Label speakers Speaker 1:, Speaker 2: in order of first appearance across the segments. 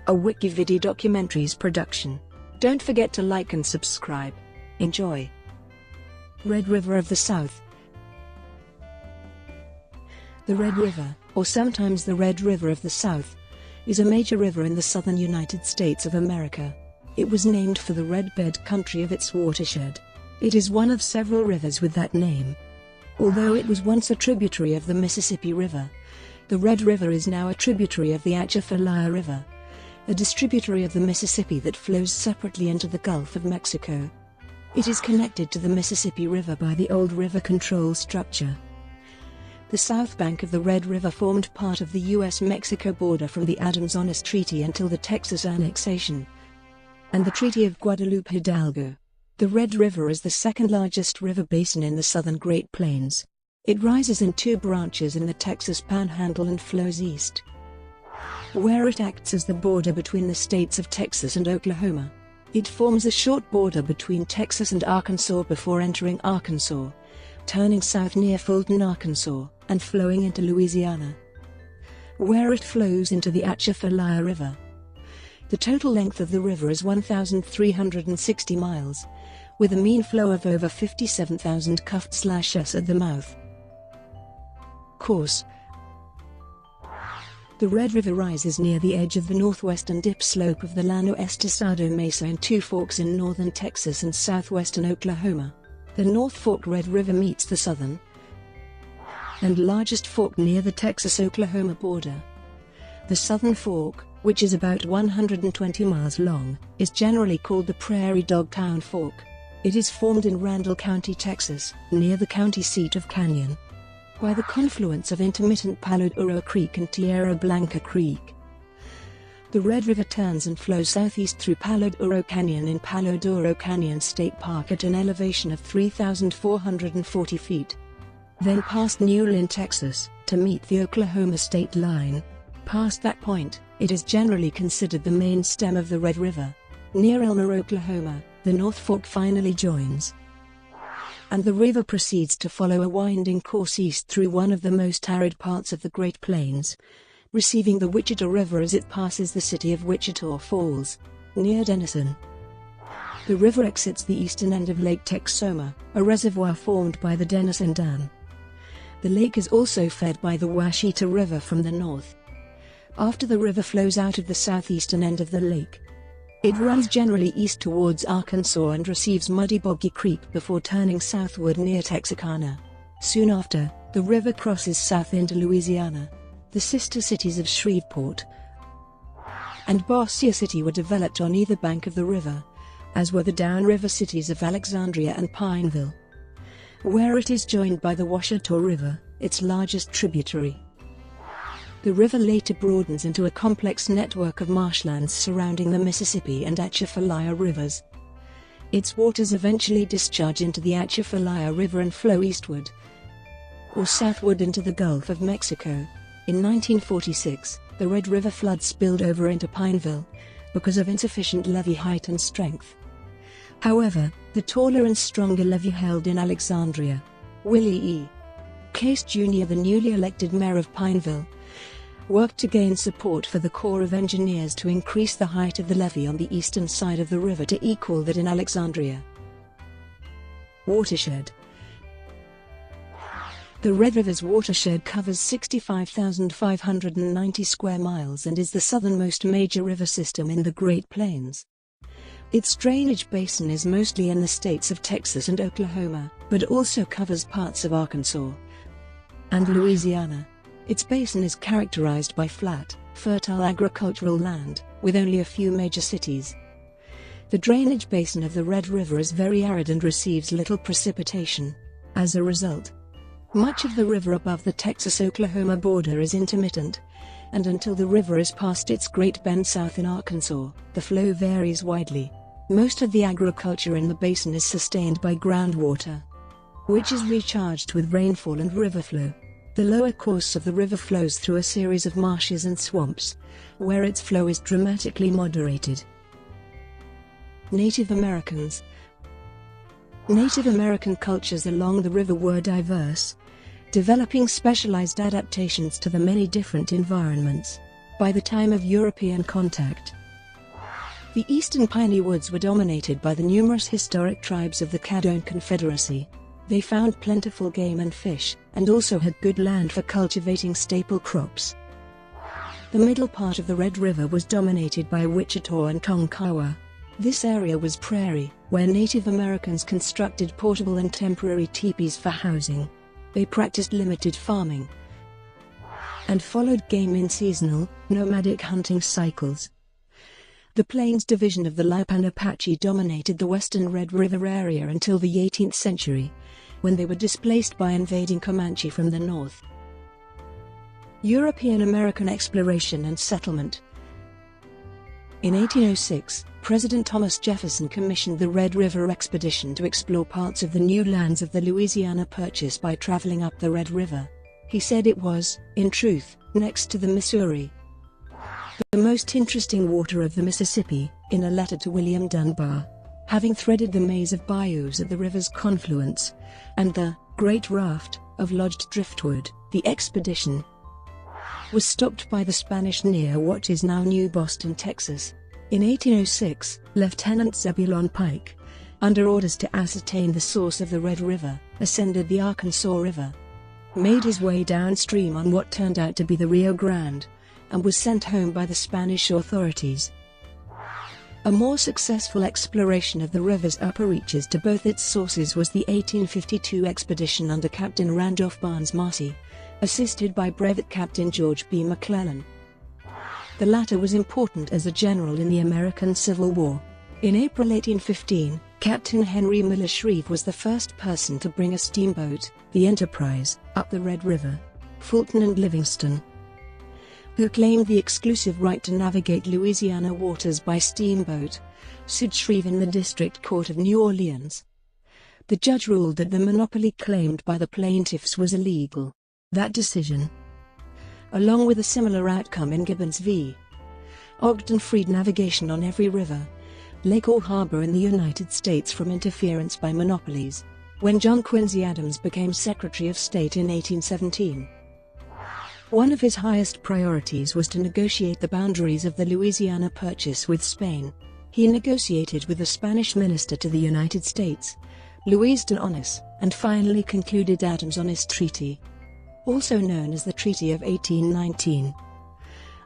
Speaker 1: a WikiVidi documentaries production. Don't forget to like and subscribe. Enjoy. Red River of the South. The Red River, or sometimes the Red River of the South, is a major river in the southern United States of America. It was named for the red bed country of its watershed. It is one of several rivers with that name. Although it was once a tributary of the Mississippi River, the Red River is now a tributary of the Atchafalaya River, a distributary of the Mississippi that flows separately into the Gulf of Mexico. It is connected to the Mississippi River by the old river control structure. The south bank of the Red River formed part of the U.S.-Mexico border from the Adams-Onís Treaty until the Texas Annexation and the Treaty of Guadalupe Hidalgo. The Red River is the second-largest river basin in the southern Great Plains. It rises in two branches in the Texas Panhandle and flows east, where it acts as the border between the states of Texas and Oklahoma. It forms a short border between Texas and Arkansas before entering Arkansas, turning south near Fulton, Arkansas, and flowing into Louisiana, where it flows into the Atchafalaya River. The total length of the river is 1,360 miles, with a mean flow of over 57,000 cuft/s at the mouth. Course. The Red River rises near the edge of the northwestern dip slope of the Llano Estesado Mesa in two forks in northern Texas and southwestern Oklahoma. The North Fork Red River meets the southern and largest fork near the Texas-Oklahoma border. The Southern Fork, which is about 120 miles long, is generally called the Prairie Dog Town Fork. It is formed in Randall County, Texas, near the county seat of Canyon, by the confluence of intermittent Palo Duro Creek and Tierra Blanca Creek. The Red River turns and flows southeast through Palo Duro Canyon in Palo Duro Canyon State Park at an elevation of 3,440 feet. Then past Newlyn, Texas, to meet the Oklahoma state line. Past that point, it is generally considered the main stem of the Red River. Near Elmer, Oklahoma, the North Fork finally joins, and the river proceeds to follow a winding course east through one of the most arid parts of the Great Plains, receiving the Wichita River as it passes the city of Wichita Falls, near Denison. The river exits the eastern end of Lake Texoma, a reservoir formed by the Denison Dam. The lake is also fed by the Washita River from the north. After the river flows out of the southeastern end of the lake, it runs generally east towards Arkansas and receives Muddy Boggy Creek before turning southward near Texarkana. Soon after, the river crosses south into Louisiana. The sister cities of Shreveport and Bossier City were developed on either bank of the river, as were the downriver cities of Alexandria and Pineville, where it is joined by the Washita River, its largest tributary. The river later broadens into a complex network of marshlands surrounding the Mississippi and Atchafalaya rivers. Its waters eventually discharge into the Atchafalaya River and flow eastward or southward into the Gulf of Mexico. In 1946, the Red River flood spilled over into Pineville because of insufficient levee height and strength. However, the taller and stronger levee held in Alexandria. Willie E. Case Jr., the newly elected mayor of Pineville, worked to gain support for the Corps of Engineers to increase the height of the levee on the eastern side of the river to equal that in Alexandria. Watershed. The Red River's watershed covers 65,590 square miles and is the southernmost major river system in the Great Plains. Its drainage basin is mostly in the states of Texas and Oklahoma, but also covers parts of Arkansas and Louisiana. Its basin is characterized by flat, fertile agricultural land, with only a few major cities. The drainage basin of the Red River is very arid and receives little precipitation. As a result, much of the river above the Texas-Oklahoma border is intermittent, and until the river is past its Great Bend south in Arkansas, the flow varies widely. Most of the agriculture in the basin is sustained by groundwater, which is recharged with rainfall and river flow. The lower course of the river flows through a series of marshes and swamps, where its flow is dramatically moderated. Native Americans. Native American cultures along the river were diverse, developing specialized adaptations to the many different environments. by the time of European contact. The eastern piney woods were dominated by the numerous historic tribes of the Caddoan Confederacy. They found plentiful game and fish, and also had good land for cultivating staple crops. The middle part of the Red River was dominated by Wichita and Tonkawa. This area was prairie, where Native Americans constructed portable and temporary teepees for housing. They practiced limited farming and followed game in seasonal, nomadic hunting cycles. The Plains division of the Lipan Apache dominated the western Red River area until the 18th century, when they were displaced by invading Comanche from the north. European-American exploration and settlement. In 1806, President Thomas Jefferson commissioned the Red River Expedition to explore parts of the new lands of the Louisiana Purchase by traveling up the Red River. He said it was, in truth, next to the Missouri, the most interesting water of the Mississippi, in a letter to William Dunbar. Having threaded the maze of bayous at the river's confluence, and the Great Raft of lodged driftwood, the expedition was stopped by the Spanish near what is now New Boston, Texas. In 1806, Lieutenant Zebulon Pike, under orders to ascertain the source of the Red River, ascended the Arkansas River, made his way downstream on what turned out to be the Rio Grande, and was sent home by the Spanish authorities. A more successful exploration of the river's upper reaches to both its sources was the 1852 expedition under Captain Randolph Barnes Marcy, assisted by Brevet Captain George B. McClellan. The latter was important as a general in the American Civil War. In April 1815, Captain Henry Miller Shreve was the first person to bring a steamboat, the Enterprise, up the Red River. Fulton and Livingston, who claimed the exclusive right to navigate Louisiana waters by steamboat, sued Shreve in the District Court of New Orleans. The judge ruled that the monopoly claimed by the plaintiffs was illegal. That decision, along with a similar outcome in Gibbons v. Ogden, freed navigation on every river, lake or harbor in the United States from interference by monopolies. When John Quincy Adams became Secretary of State in 1817, one of his highest priorities was to negotiate the boundaries of the Louisiana Purchase with Spain. He negotiated with the Spanish minister to the United States, Luis de Onís, and finally concluded Adams-Onís Treaty, also known as the Treaty of 1819.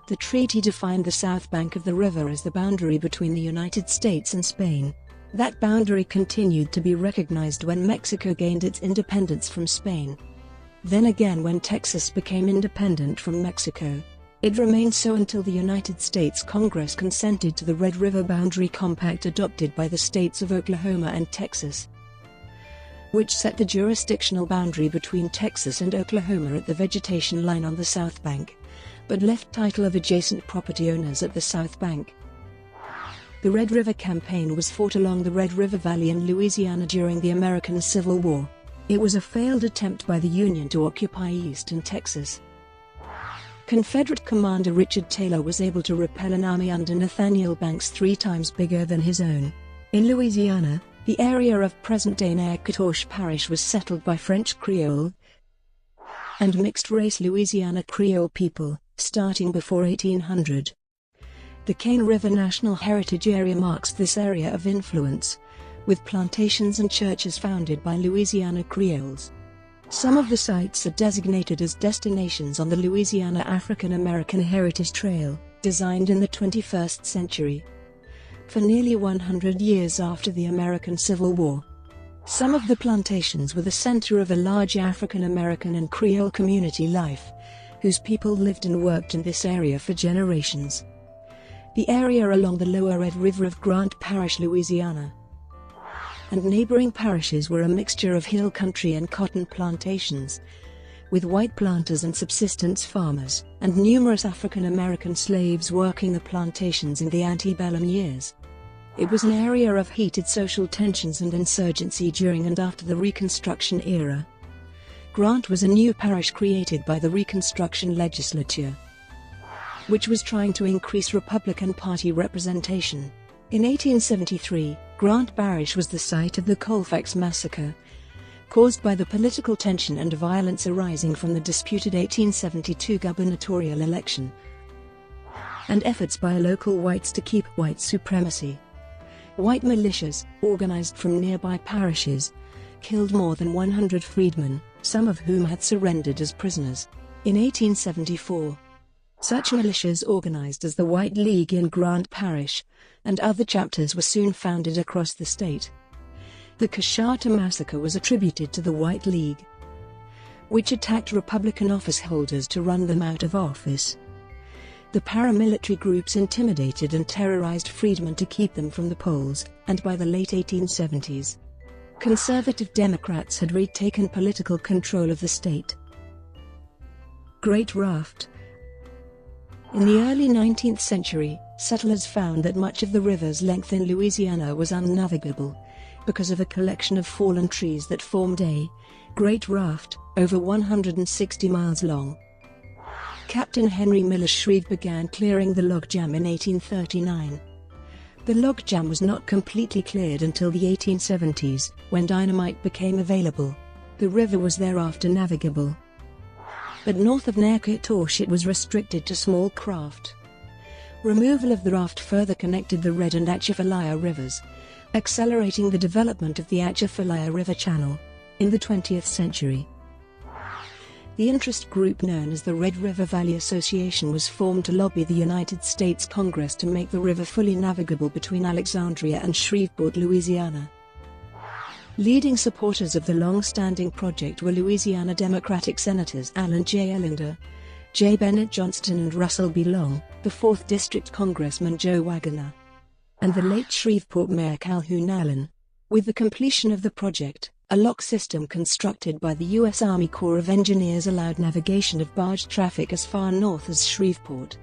Speaker 1: The treaty defined the south bank of the river as the boundary between the United States and Spain. That boundary continued to be recognized when Mexico gained its independence from Spain. Then again when Texas became independent from Mexico. It remained so until the United States Congress consented to the Red River Boundary Compact adopted by the states of Oklahoma and Texas, which set the jurisdictional boundary between Texas and Oklahoma at the vegetation line on the south bank, but left title of adjacent property owners at the south bank. The Red River Campaign was fought along the Red River Valley in Louisiana during the American Civil War. It was a failed attempt by the Union to occupy eastern Texas. Confederate commander Richard Taylor was able to repel an army under Nathaniel Banks 3 times bigger than his own. In Louisiana, the area of present-day Natchitoches Parish was settled by French Creole and mixed-race Louisiana Creole people, starting before 1800. The Cane River National Heritage Area marks this area of influence, with plantations and churches founded by Louisiana Creoles. Some of the sites are designated as destinations on the Louisiana African American Heritage Trail, designed in the 21st century. For nearly 100 years after the American Civil War, some of the plantations were the center of a large African American and Creole community life, whose people lived and worked in this area for generations. The area along the lower Red River of Grant Parish, Louisiana, and neighboring parishes were a mixture of hill country and cotton plantations, with white planters and subsistence farmers, and numerous African American slaves working the plantations in the antebellum years. It was an area of heated social tensions and insurgency during and after the Reconstruction era. Grant was a new parish created by the Reconstruction legislature, which was trying to increase Republican Party representation. In 1873, Grant Parish was the site of the Colfax Massacre, caused by the political tension and violence arising from the disputed 1872 gubernatorial election. and efforts by local whites to keep white supremacy. White militias, organized from nearby parishes, killed more than 100 freedmen, some of whom had surrendered as prisoners. In 1874, such militias organized as the White League in Grant Parish, and other chapters were soon founded across the state. The Coshata Massacre was attributed to the White League, which attacked Republican office holders to run them out of office. The paramilitary groups intimidated and terrorized freedmen to keep them from the polls, and by the late 1870s, conservative Democrats had retaken political control of the state. Great Raft. In the early 19th century, settlers found that much of the river's length in Louisiana was unnavigable, because of a collection of fallen trees that formed a Great Raft, over 160 miles long. Captain Henry Miller Shreve began clearing the logjam in 1839. The logjam was not completely cleared until the 1870s, when dynamite became available. The river was thereafter navigable, but north of Natchitoches it was restricted to small craft. Removal of the raft further connected the Red and Atchafalaya rivers, accelerating the development of the Atchafalaya River Channel. In the 20th century, the interest group known as the Red River Valley Association was formed to lobby the United States Congress to make the river fully navigable between Alexandria and Shreveport, Louisiana. Leading supporters of the long-standing project were Louisiana Democratic Senators Allen J. Ellender, J. Bennett Johnston and Russell B. Long, the 4th District Congressman Joe Waggoner, and the late Shreveport Mayor Calhoun Allen. With the completion of the project, a lock system constructed by the U.S. Army Corps of Engineers allowed navigation of barge traffic as far north as Shreveport.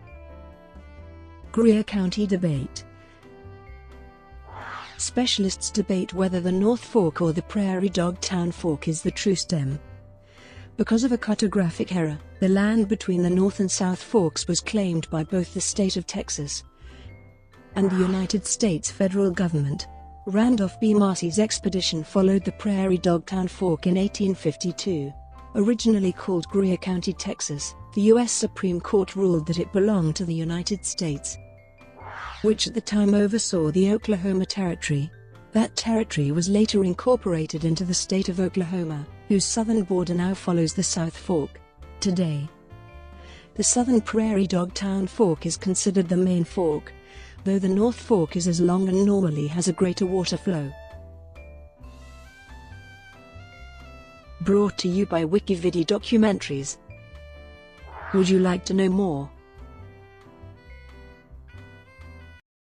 Speaker 1: Greer County debate. Specialists debate whether the North Fork or the Prairie Dog Town Fork is the true stem. Because of a cartographic error, the land between the North and South Forks was claimed by both the state of Texas and the United States federal government. Randolph B. Marcy's expedition followed the Prairie Dog Town Fork in 1852. Originally called Greer County, Texas, the U.S. Supreme Court ruled that it belonged to the United States, which at the time oversaw the Oklahoma Territory. That territory was later incorporated into the state of Oklahoma, whose southern border now follows the South Fork. Today, the southern Prairie Dog Town Fork is considered the main fork, though the North Fork is as long and normally has a greater water flow. Brought to you by WikiVidi Documentaries. Would you like to know more?